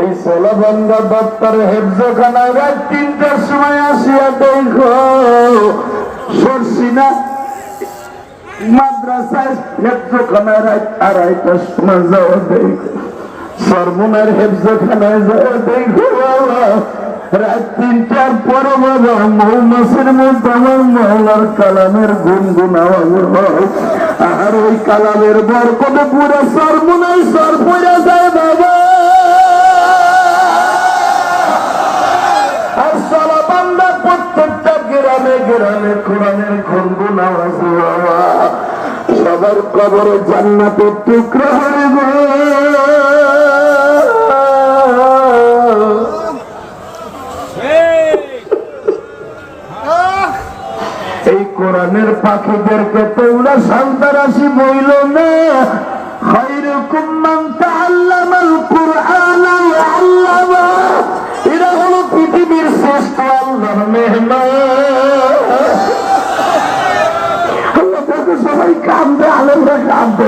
এই সোলাবন্দা দপ্তরে হেফজখানায় রাত ৩টার সময় আসিয়া দেখো সরসিনা মাদ্রাসায় হেফজখানায় রাত ২:৩০টার সময় যাওয়া দেখো সরমুনার হেফজখানায় যাওয়া দেখো রাত ৩টার পরে বাবা মৌমাসের মধ্যে আমার মহলার কালামের গুনগুন আওয়াজ হয় আর ওই কালামের বরকতে পুরো সরমুনায় সর পড়ে যায় বাবা। আর সালাবান্দা প্রত্যেকটা গ্রামে গ্রামে কোরআনের গুনগুন আওয়াজ বাবা সবার কবরে জান্নাতের টুকরা হয়ে গো। এই কোরআনের পাখিদেরকে তোমরা সন্তারাশি বইল না খায়রুকুম মান তাআল্লামাল কুরআনা ওয়া আল্লামা। এরা হলো পৃথিবীর শ্রেষ্ঠ আল্লাহর মেহমান। আল্লাহ তাকে সবাই কাঁদবে, আলেমরা কাঁদবে।